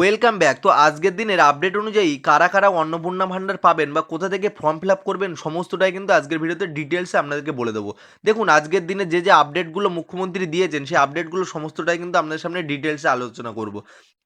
Welcome back. তো আজকের দিনের আপডেট অনুযায়ী কারা কারা অন্নপূর্ণা ভান্ডার পাবেন বা কোথা থেকে ফর্ম ফিল আপ করবেন সমস্তটাই কিন্তু আজকের ভিডিওতে ডিটেলসে আপনাদেরকে বলে দেবো। দেখুন আজকের দিনে যে আপডেটগুলো মুখ্যমন্ত্রী দিয়েছেন সেই আপডেটগুলো সমস্তটাই কিন্তু আপনাদের সামনে ডিটেলসে আলোচনা করব।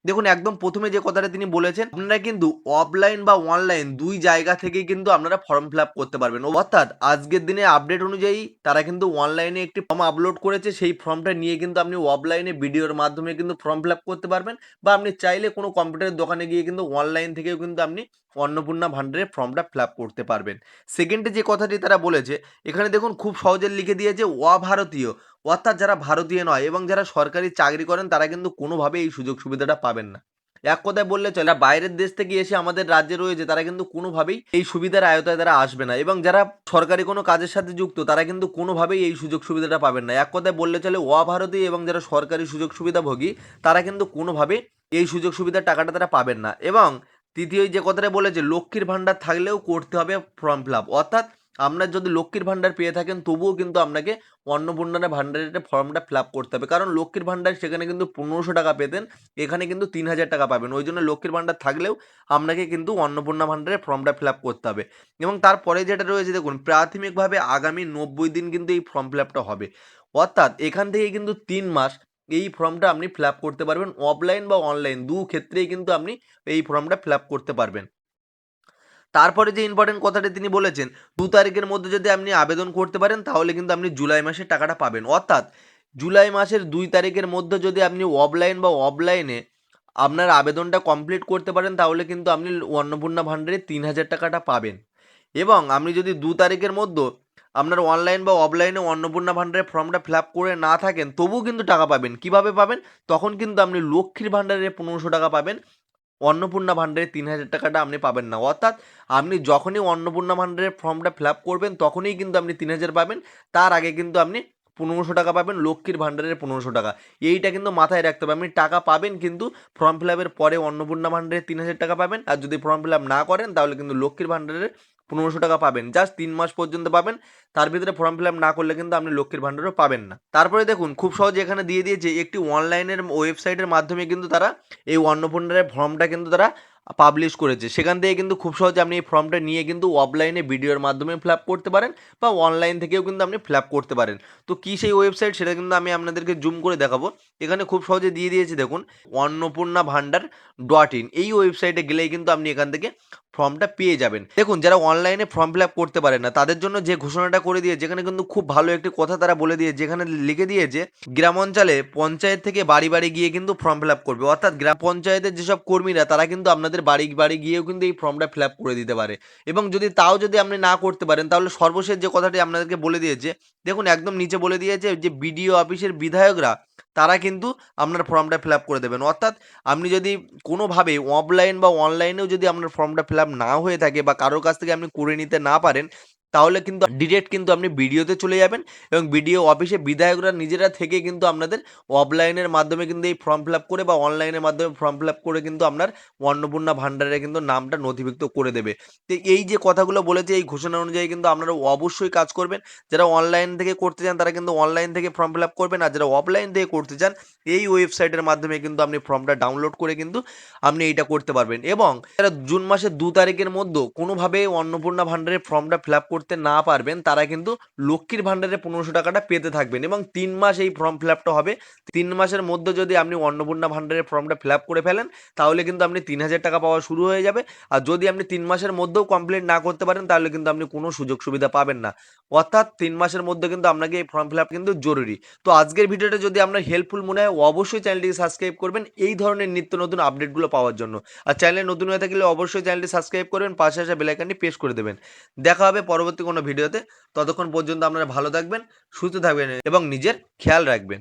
দেখুন একদম প্রথমে যে কথাটা তিনি বলেছেন, আপনারা কিন্তু অফলাইন বা অনলাইন দুই জায়গা থেকেই কিন্তু আপনারা ফর্ম ফিল আপ করতে পারবেন। অর্থাৎ আজকের দিনে আপডেট অনুযায়ী তারা কিন্তু অনলাইনে একটি ফর্ম আপলোড করেছে, সেই ফর্মটা নিয়ে কিন্তু আপনি অফলাইনে ভিডিওর মাধ্যমে কিন্তু ফর্ম ফিল আপ করতে পারবেন, বা আপনি চাইলে কোনো কম্পিউটারের দোকানে গিয়ে কিন্তু অনলাইন থেকেও কিন্তু আপনি অন্নপূর্ণা ভান্ডারের ফর্মটা ফিল আপ করতে পারবেন। সেকেন্ডে যে কথাটি তারা বলেছে, এখানে দেখুন খুব সহজে লিখে দিয়েছে অভারতীয়, অর্থাৎ যারা ভারতীয় নয় এবং যারা সরকারি চাকরি করেন তারা কিন্তু কোনোভাবে এই সুযোগ সুবিধাটা পাবেন না। এক কথায় বললে চলে, যারা বাইরের দেশ থেকে এসে আমাদের রাজ্যে রয়েছে তারা কিন্তু কোনোভাবেই এই সুবিধার আয়তায় তারা আসবে না, এবং যারা সরকারি কোনো কাজের সাথে যুক্ত তারা কিন্তু কোনোভাবেই এই সুযোগ সুবিধাটা পাবেন না। এক কথায় বললে চলে, অভারতীয় এবং যারা সরকারি সুযোগ সুবিধাভোগী তারা কিন্তু কোনোভাবে এই সুযোগ সুবিধার টাকাটা তারা পাবেন না। এবং তৃতীয় যে কথাটা বলেছে, লক্ষ্মীর ভাণ্ডার থাকলেও করতে হবে ফর্ম ফিল আপ, অর্থাৎ আপনার যদি লক্ষ্মীর ভাণ্ডার পেয়ে থাকেন তবুও কিন্তু আপনাকে অন্নপূর্ণা ভাণ্ডারের ফর্মটা ফিল আপ করতে হবে, কারণ লক্ষ্মীর ভাণ্ডার সেখানে কিন্তু 1500 টাকা পেতেন, এখানে কিন্তু 3000 টাকা পাবেন। ওই জন্য লক্ষ্মীর ভাণ্ডার থাকলেও আপনাকে কিন্তু অন্নপূর্ণা ভাণ্ডারের ফর্মটা ফিল আপ করতে হবে। এবং তারপরে যেটা রয়েছে দেখুন, প্রাথমিকভাবে আগামী 90 দিন কিন্তু এই ফর্ম ফিল আপটা হবে, অর্থাৎ এখান থেকে কিন্তু 3 মাস এই ফর্মটা আপনি ফিল আপ করতে পারবেন। অফলাইন বা অনলাইন দু ক্ষেত্রেই কিন্তু আপনি এই ফর্মটা ফিল আপ করতে পারবেন। তারপরে যে ইম্পর্টেন্ট কথাটা তিনি বলেছেন, 2 তারিখের মধ্যে যদি আপনি আবেদন করতে পারেন তাহলে কিন্তু আপনি জুলাই মাসের টাকাটা পাবেন। অর্থাৎ জুলাই মাসের 2 তারিখের মধ্যে যদি আপনি অফলাইন বা অফলাইনে আপনার আবেদনটা কমপ্লিট করতে পারেন তাহলে কিন্তু আপনি অন্নপূর্ণা ভাণ্ডারে 3000 টাকাটা পাবেন। এবং আপনি যদি 2 তারিখের মধ্যে আপনার অনলাইন বা অফলাইনে অন্নপূর্ণা ভাণ্ডারের ফর্মটা ফিল আপ করে না থাকেন তবুও কিন্তু টাকা পাবেন। কিভাবে পাবেন? তখন কিন্তু আপনি লক্ষ্মীর ভাণ্ডারে 1500 টাকা পাবেন, অন্নপূর্ণা ভাণ্ডারে 3000 টাকাটা আপনি পাবেন না। অর্থাৎ আপনি যখনই অন্নপূর্ণা ভাণ্ডারের ফর্মটা ফিল আপ করবেন তখনই কিন্তু আপনি 3000 পাবেন, তার আগে কিন্তু আপনি 1500 টাকা পাবেন, লক্ষ্মীর ভাণ্ডারের 1500 টাকা। এইটা কিন্তু মাথায় রাখতে হবে, আপনি টাকা পাবেন কিন্তু ফর্ম ফিল আপের পরে অন্নপূর্ণা ভাণ্ডারে 3000 টাকা পাবেন, আর যদি ফর্ম ফিল আপ না করেন তাহলে কিন্তু লক্ষ্মীর ভাণ্ডারের 1500 টাকা পাবেন। জাস্ট 3 মাস পর্যন্ত পাবেন, তার ভিতরে ফর্ম ফিল আপ না করলে কিন্তু আপনি লক্ষ্মীর ভাণ্ডারও পাবেন না। তারপরে দেখুন খুব সহজে এখানে দিয়ে দিয়েছে একটি অনলাইনের ওয়েবসাইটের মাধ্যমে কিন্তু তারা এই অন্নপূর্ণার ফর্মটা কিন্তু তারা পাবলিশ করেছে। সেখান থেকে কিন্তু খুব সহজে আপনি এই ফর্মটা নিয়ে কিন্তু অফলাইনে ভিডিওর মাধ্যমে ফিল আপ করতে পারেন, বা অনলাইন থেকেও কিন্তু আপনি ফিল আপ করতে পারেন। তো কী সেই ওয়েবসাইট সেটা কিন্তু আমি আপনাদেরকে জুম করে দেখাবো। এখানে খুব সহজে দিয়ে দিয়েছি দেখুন, অন্নপূর্ণা ভাণ্ডার .in, এই ওয়েবসাইটে গেলেই কিন্তু আপনি এখান থেকে ফর্মটা পেয়ে যাবেন। দেখুন যারা অনলাইনে ফর্ম ফিল আপ করতে পারেন না তাদের জন্য যে ঘোষণাটা করে দিয়ে, যেখানে কিন্তু খুব ভালো একটি কথা তারা বলে দিয়ে, যেখানে লিখে দিয়েছে গ্রাম অঞ্চলে পঞ্চায়েত থেকে বাড়ি বাড়ি গিয়ে কিন্তু ফর্ম ফিল আপ করবে। অর্থাৎ গ্রাম পঞ্চায়েতের যেসব কর্মীরা তারা কিন্তু আপনাদের বাড়ি বাড়ি গিয়েও কিন্তু এই ফর্মটা ফিল আপ করে দিতে পারে। এবং যদি আপনি না করতে পারেন তাহলে সর্বশেষ যে কথাটি আপনাদেরকে বলে দিয়েছে, দেখুন একদম নিচে বলে দিয়েছে যে বিডিও অফিসের বিধায়করা তারা কিন্তু আপনার ফর্মটা ফিল আপ করে দেবেন। অর্থাৎ আপনি যদি কোনোভাবে অফলাইন বা অনলাইনেও যদি আপনার ফর্মটা ফিল আপ না হয়ে থাকে বা কারোর কাছ থেকে আপনি করে নিতে না পারেন, তাহলে কিন্তু ডিরেক্ট কিন্তু আপনি বিডিওতে চলে যাবেন, এবং বিডিও অফিসে বিধায়করা নিজেরা থেকে কিন্তু আপনাদের অফলাইনের মাধ্যমে কিন্তু এই ফর্ম ফিল আপ করে বা অনলাইনের মাধ্যমে ফর্ম ফিল আপ করে কিন্তু আপনার অন্নপূর্ণা ভাণ্ডারে কিন্তু নামটা নথিভুক্ত করে দেবে। তো এই যে কথাগুলো বলেছে এই ঘোষণা অনুযায়ী কিন্তু আপনারা অবশ্যই কাজ করবেন। যারা অনলাইন থেকে করতে চান তারা কিন্তু অনলাইন থেকে ফর্ম ফিল আপ করবেন, আর যারা অফলাইন থেকে করতে চান এই ওয়েবসাইটের মাধ্যমে কিন্তু আপনি ফর্মটা ডাউনলোড করে কিন্তু আপনি এইটা করতে পারবেন। এবং যারা জুন মাসের 2 তারিখের মধ্যে কোনোভাবে অন্নপূর্ণা ভাণ্ডারের ফর্মটা ফিল আপ করতে না পারবেন তারা কিন্তু লক্ষ্মীর ভাণ্ডারে 1500 টাকাটা পেতে থাকবেন, এবং 3 মাস এই ফর্ম ফিল আপটা হবে। 3 মাসের মধ্যে যদি আপনি অন্নপূর্ণা ভাণ্ডারের ফর্মটা ফিল আপ করে ফেলেন তাহলে কিন্তু আপনি 3000 টাকা পাওয়া শুরু হয়ে যাবে। আর যদি আপনি 3 মাসের মধ্যেও কমপ্লিট না করতে পারেন তাহলে কিন্তু আপনি কোনো সুযোগ সুবিধা পাবেন না। অর্থাৎ 3 মাসের মধ্যে কিন্তু আপনাকে এই ফর্ম ফিল আপ কিন্তু জরুরি। তো আজকের ভিডিওটা যদি আপনার হেল্পফুল মনে হয় অবশ্যই চ্যানেলটিকে সাবস্ক্রাইব করবেন এই ধরনের নিত্য নতুন আপডেটগুলো পাওয়ার জন্য। আর চ্যানেলে নতুন হয়ে থাকলে অবশ্যই চ্যানেলটি সাবস্ক্রাইব করবেন, পাশে আসা বেল আইকনটি প্রেস করে দেবেন। দেখা হবে পরবর্তী কোনো ভিডিওতে। ততক্ষণ পর্যন্ত আপনারা ভালো থাকবেন, সুস্থ থাকবেন এবং নিজের খেয়াল রাখবেন।